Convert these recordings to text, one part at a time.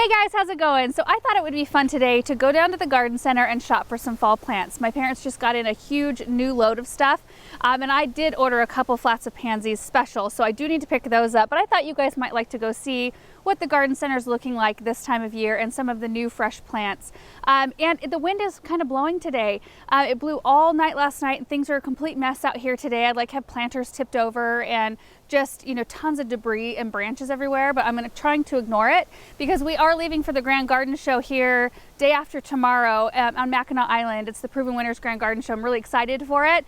Hey guys, how's it going? So I thought it would be fun today to go down to the garden center and shop for some fall plants. My parents just got in a huge new load of stuff, and I did order a couple flats of pansies special, so I do need to pick those up, but I thought you guys might like to go see what the garden center is looking like this time of year and some of the new fresh plants. And the wind is kind of blowing today. It blew all night last night and things are a complete mess out here today. I'd have planters tipped over and just, tons of debris and branches everywhere, but I'm trying to ignore it because we are leaving for the Grand Garden Show here day after tomorrow on Mackinac Island. It's the Proven Winners Grand Garden Show. I'm really excited for it.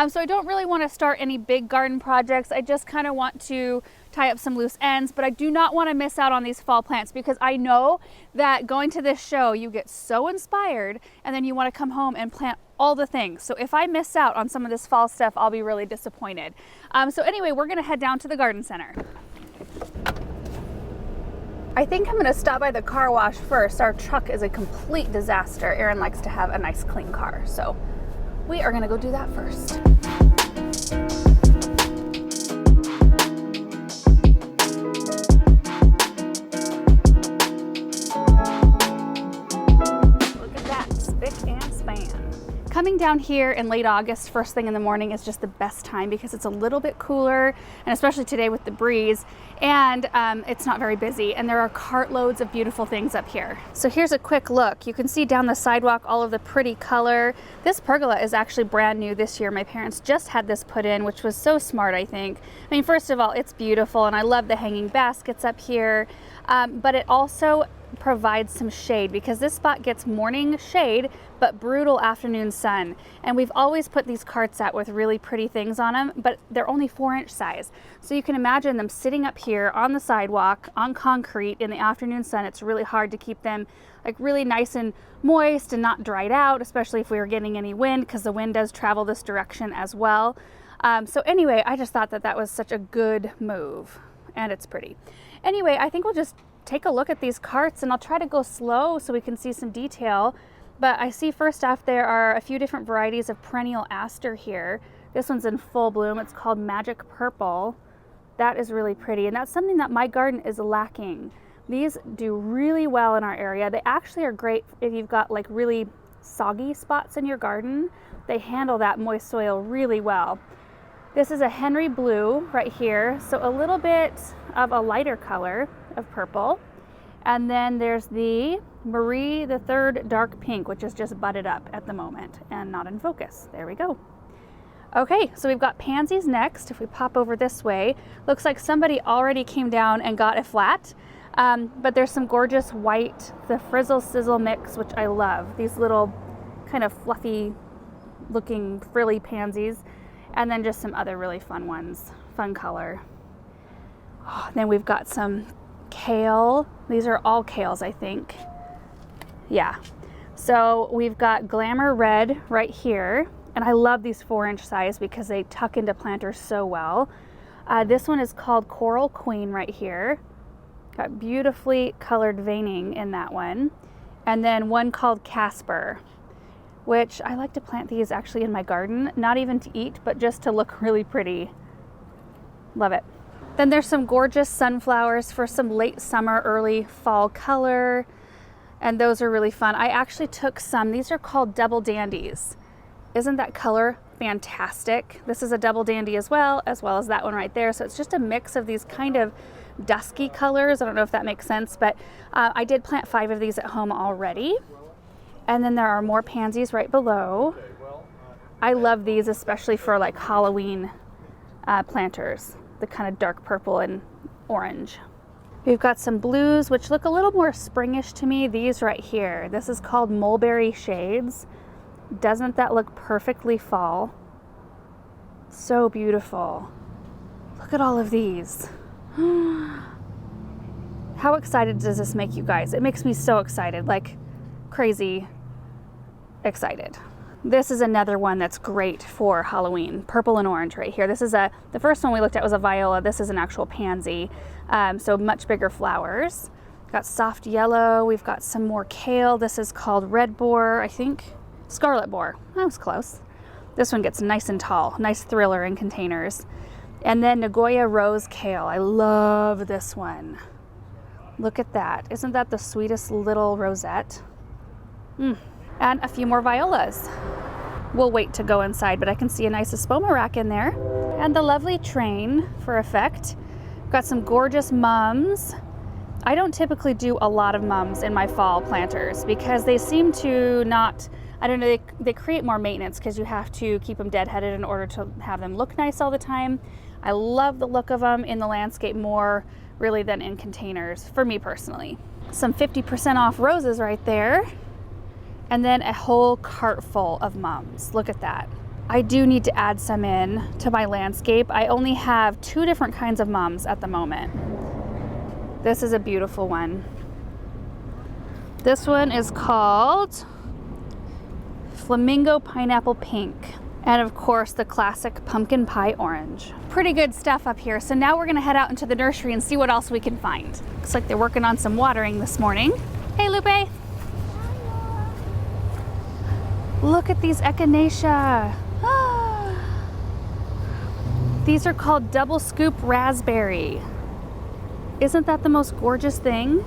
So I don't really want to start any big garden projects. I just kind of want to tie up some loose ends, but I do not want to miss out on these fall plants because I know that going to this show, you get so inspired and then you want to come home and plant all the things. So if I miss out on some of this fall stuff, I'll be really disappointed. So anyway, we're gonna head down to the garden center. I think I'm gonna stop by the car wash first. Our truck is a complete disaster. Aaron likes to have a nice clean car, so we are gonna go do that first. Look at that, spick and span. Coming down here in late August, first thing in the morning is just the best time because it's a little bit cooler, and especially today with the breeze, and it's not very busy, and there are cartloads of beautiful things up here. So here's a quick look. You can see down the sidewalk all of the pretty color. This pergola is actually brand new this year. My parents just had this put in, which was so smart, I think. I mean, first of all, it's beautiful, and I love the hanging baskets up here, but it also provides some shade because this spot gets morning shade but brutal afternoon sun, and we've always put these carts out with really pretty things on them, but they're only 4-inch size, so you can imagine them sitting up here on the sidewalk on concrete in the afternoon sun. It's really hard to keep them really nice and moist and not dried out, especially if we were getting any wind, because the wind does travel this direction as well. So anyway, I just thought that that was such a good move, and it's pretty. Anyway, I think we'll just take a look at these carts, and I'll try to go slow so we can see some detail. But I see first off there are a few different varieties of perennial aster here. This one's in full bloom. It's called Magic Purple. That is really pretty, and that's something that my garden is lacking. These do really well in our area. They actually are great if you've got really soggy spots in your garden. They handle that moist soil really well. This is a Henry Blue right here, so a little bit of a lighter color of purple. And then there's the Marie the Third Dark Pink, which is just budded up at the moment and not in focus. There we go. Okay, so we've got pansies next. If we pop over this way, looks like somebody already came down and got a flat, but there's some gorgeous white, the Frizzle Sizzle mix, which I love. These little kind of fluffy looking frilly pansies, and then just some other really fun ones, fun color. Oh, then we've got some kale. These are all kales, I think. Yeah. So we've got Glamour Red right here, and I love these 4-inch size because they tuck into planters so well. This one is called Coral Queen right here. Got beautifully colored veining in that one. And then one called Casper, which I like to plant these actually in my garden, not even to eat, but just to look really pretty. Love it. Then there's some gorgeous sunflowers for some late summer, early fall color, and those are really fun. I actually took some. These are called Double Dandies. Isn't that color fantastic? This is a Double Dandy as well as that one right there. So it's just a mix of these kind of dusky colors. I don't know if that makes sense, but I did plant 5 of these at home already. And then there are more pansies right below. I love these, especially for Halloween planters. The kind of dark purple and orange. We've got some blues, which look a little more springish to me. These right here. This is called Mulberry Shades. Doesn't that look perfectly fall? So beautiful. Look at all of these. How excited does this make you guys? It makes me so excited, crazy excited. This is another one that's great for Halloween. Purple and orange right here. This is the first one we looked at was a viola. This is an actual pansy. So much bigger flowers. Got soft yellow. We've got some more kale. This is called Red Boar, I think. Scarlet Boar. That was close. This one gets nice and tall. Nice thriller in containers. And then Nagoya Rose Kale. I love this one. Look at that. Isn't that the sweetest little rosette? And a few more violas. We'll wait to go inside, but I can see a nice espoma rack in there. And the lovely train for effect. Got some gorgeous mums. I don't typically do a lot of mums in my fall planters because they seem to not, I don't know, they create more maintenance because you have to keep them deadheaded in order to have them look nice all the time. I love the look of them in the landscape more really than in containers, for me personally. Some 50% off roses right there. And then a whole cart full of mums. Look at that. I do need to add some in to my landscape. I only have 2 different kinds of mums at the moment. This is a beautiful one. This one is called Flamingo Pineapple Pink. And of course, the classic pumpkin pie orange. Pretty good stuff up here. So now we're gonna head out into the nursery and see what else we can find. Looks like they're working on some watering this morning. Hey, Lupe. Look at these echinacea. These are called double scoop raspberry. Isn't that the most gorgeous thing?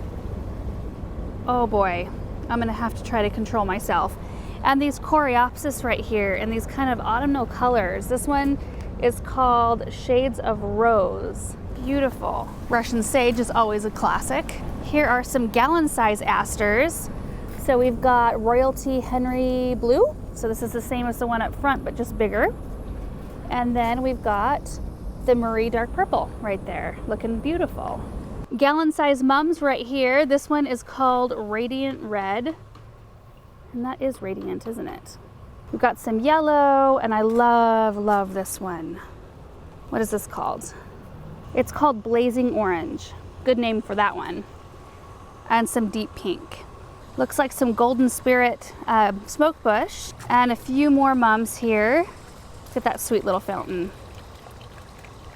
Oh boy, I'm gonna have to try to control myself. And these coreopsis right here in these kind of autumnal colors. This one is called Shades of Rose. Beautiful. Russian sage is always a classic. Here are some gallon size asters. So we've got Royalty Henry Blue. So this is the same as the one up front, but just bigger. And then we've got the Marie Dark Purple right there, looking beautiful. Gallon size mums right here. This one is called Radiant Red. And that is radiant, isn't it? We've got some yellow, and I love this one. What is this called? It's called Blazing Orange. Good name for that one. And some deep pink. Looks like some Golden Spirit smoke bush, and a few more mums here. Look at that sweet little fountain.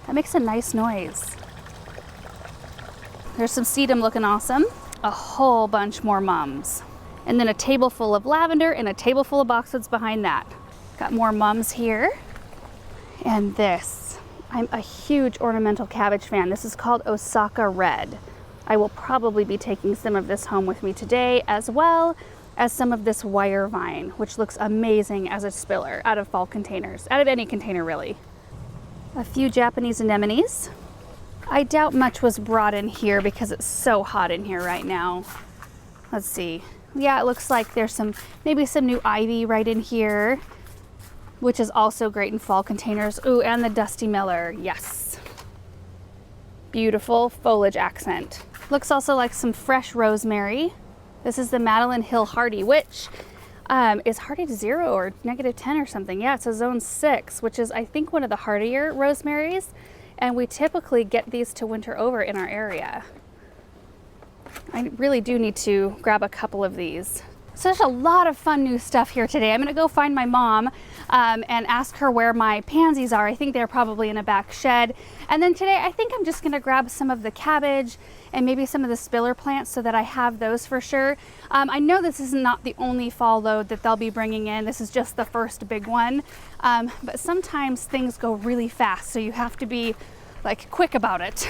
That makes a nice noise. There's some sedum looking awesome. A whole bunch more mums. And then a table full of lavender and a table full of boxwoods behind that. Got more mums here. And this, I'm a huge ornamental cabbage fan. This is called Osaka Red. I will probably be taking some of this home with me today, as well as some of this wire vine, which looks amazing as a spiller out of fall containers, out of any container really. A few Japanese anemones. I doubt much was brought in here because it's so hot in here right now. Let's see. Yeah, it looks like there's maybe some new ivy right in here, which is also great in fall containers. Ooh, and the Dusty Miller, yes. Beautiful foliage accent. Looks also like some fresh rosemary. This is the Madeline Hill Hardy, which is hardy to 0 or -10 or something. Yeah, it's a zone 6, which is I think one of the hardier rosemaries. And we typically get these to winter over in our area. I really do need to grab a couple of these. So there's a lot of fun new stuff here today. I'm gonna go find my mom and ask her where my pansies are. I think they're probably in a back shed. And then today I think I'm just gonna grab some of the cabbage and maybe some of the spiller plants so that I have those for sure. I know this is not the only fall load that they'll be bringing in. This is just the first big one. But sometimes things go really fast, so you have to be like quick about it.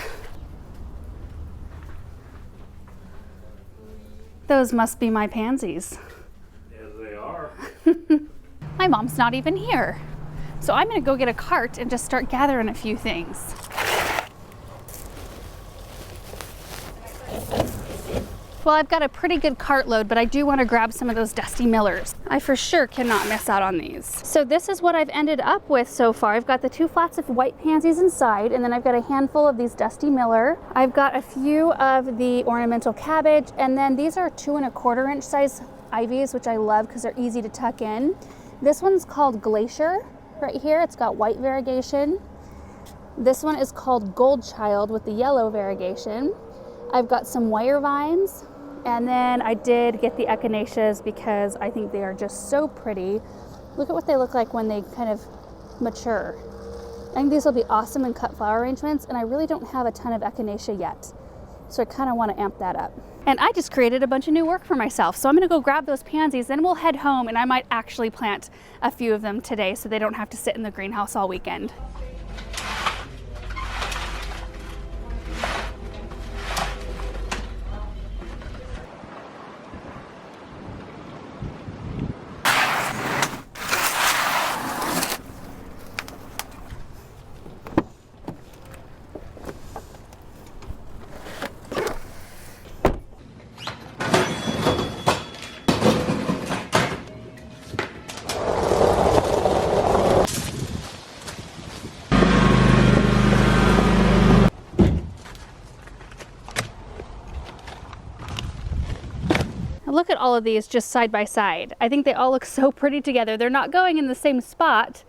Those must be my pansies. Yes, they are. My mom's not even here. So I'm gonna go get a cart and just start gathering a few things. Well, I've got a pretty good cart load, but I do want to grab some of those Dusty Millers. I for sure cannot miss out on these. So this is what I've ended up with so far. I've got the 2 flats of white pansies inside, and then I've got a handful of these Dusty Miller. I've got a few of the ornamental cabbage, and then these are 2 1/4 inch size ivies, which I love because they're easy to tuck in. This one's called Glacier right here. It's got white variegation. This one is called Goldchild with the yellow variegation. I've got some wire vines. And then I did get the echinaceas because I think they are just so pretty. Look at what they look like when they kind of mature. I think these will be awesome in cut flower arrangements, and I really don't have a ton of echinacea yet. So I kind of want to amp that up. And I just created a bunch of new work for myself. So I'm gonna go grab those pansies, then we'll head home, and I might actually plant a few of them today so they don't have to sit in the greenhouse all weekend. look at all of these just side by side. I think they all look so pretty together. They're not going in the same spot,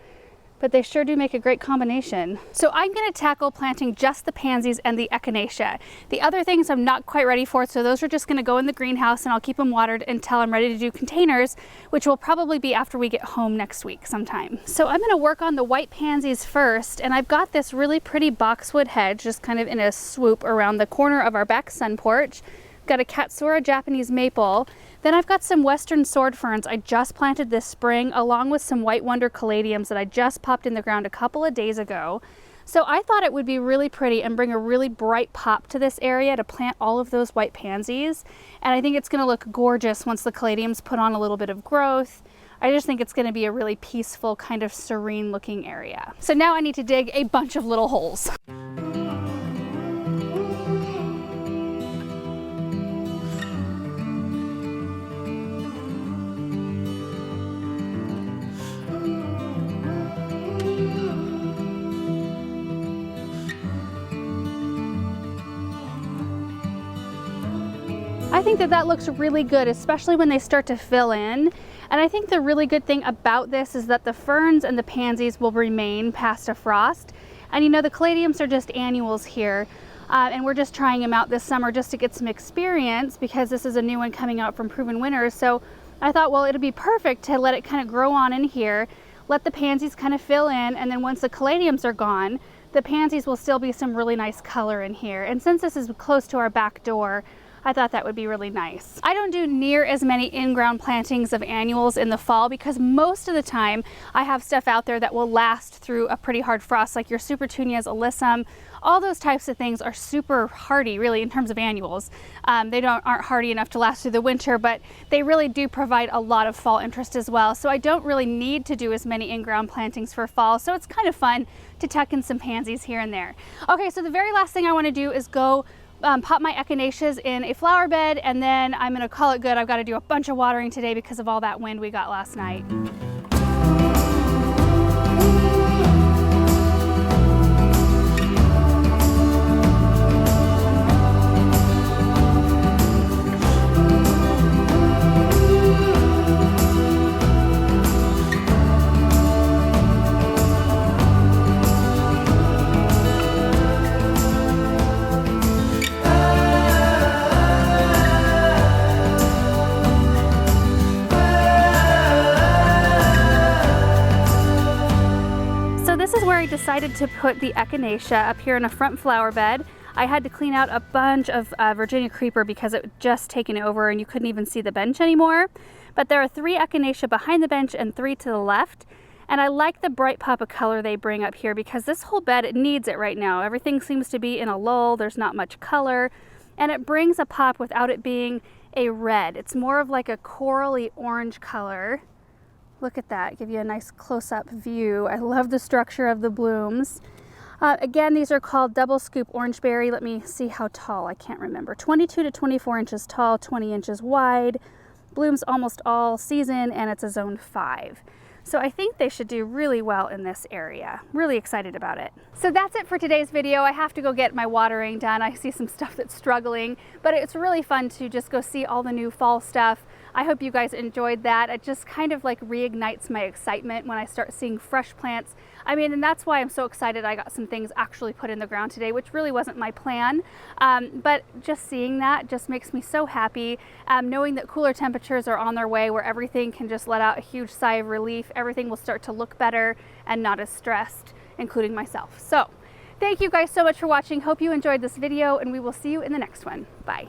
but they sure do make a great combination. So I'm gonna tackle planting just the pansies and the echinacea. The other things I'm not quite ready for, so those are just gonna go in the greenhouse and I'll keep them watered until I'm ready to do containers, which will probably be after we get home next week sometime. So I'm gonna work on the white pansies first, and I've got this really pretty boxwood hedge just kind of in a swoop around the corner of our back sun porch. Got a Katsura Japanese maple. Then I've got some western sword ferns I just planted this spring, along with some white wonder caladiums that I just popped in the ground a couple of days ago. So I thought it would be really pretty and bring a really bright pop to this area to plant all of those white pansies. And I think it's gonna look gorgeous once the caladiums put on a little bit of growth. I just think it's gonna be a really peaceful, kind of serene looking area. So now I need to dig a bunch of little holes. I think that looks really good, especially when they start to fill in. And I think the really good thing about this is that the ferns and the pansies will remain past a frost. And you know, the caladiums are just annuals here. And we're just trying them out this summer just to get some experience, because this is a new one coming out from Proven Winners. So I thought, well, it'd be perfect to let it kind of grow on in here, let the pansies kind of fill in, and then once the caladiums are gone, the pansies will still be some really nice color in here. And since this is close to our back door, I thought that would be really nice. I don't do near as many in-ground plantings of annuals in the fall, because most of the time I have stuff out there that will last through a pretty hard frost, like your Supertunias, alyssum. All those types of things are super hardy, really, in terms of annuals. They aren't hardy enough to last through the winter, but they really do provide a lot of fall interest as well. So I don't really need to do as many in-ground plantings for fall. So it's kind of fun to tuck in some pansies here and there. Okay, so the very last thing I want to do is go pop my echinaceas in a flower bed, and then I'm gonna call it good. I've got to do a bunch of watering today because of all that wind we got last night. I decided to put the echinacea up here in a front flower bed. I had to clean out a bunch of Virginia creeper because it had just taken over and you couldn't even see the bench anymore. But there are 3 echinacea behind the bench and 3 to the left. And I like the bright pop of color they bring up here because this whole bed, it needs it right now. Everything seems to be in a lull. There's not much color. And it brings a pop without it being a red. It's more of like a corally orange color. Look at that, give you a nice close-up view. I love the structure of the blooms. Again, these are called double scoop orangeberry. Let me see how tall, I can't remember. 22 to 24 inches tall, 20 inches wide. Blooms almost all season, and it's a zone 5. So I think they should do really well in this area. Really excited about it. So that's it for today's video. I have to go get my watering done. I see some stuff that's struggling, but it's really fun to just go see all the new fall stuff. I hope you guys enjoyed that. It just kind of like reignites my excitement when I start seeing fresh plants. I mean, and that's why I'm so excited I got some things actually put in the ground today, which really wasn't my plan. But just seeing that just makes me so happy. Knowing that cooler temperatures are on their way where everything can just let out a huge sigh of relief. Everything will start to look better and not as stressed, including myself. So thank you guys so much for watching. Hope you enjoyed this video, and we will see you in the next one. Bye.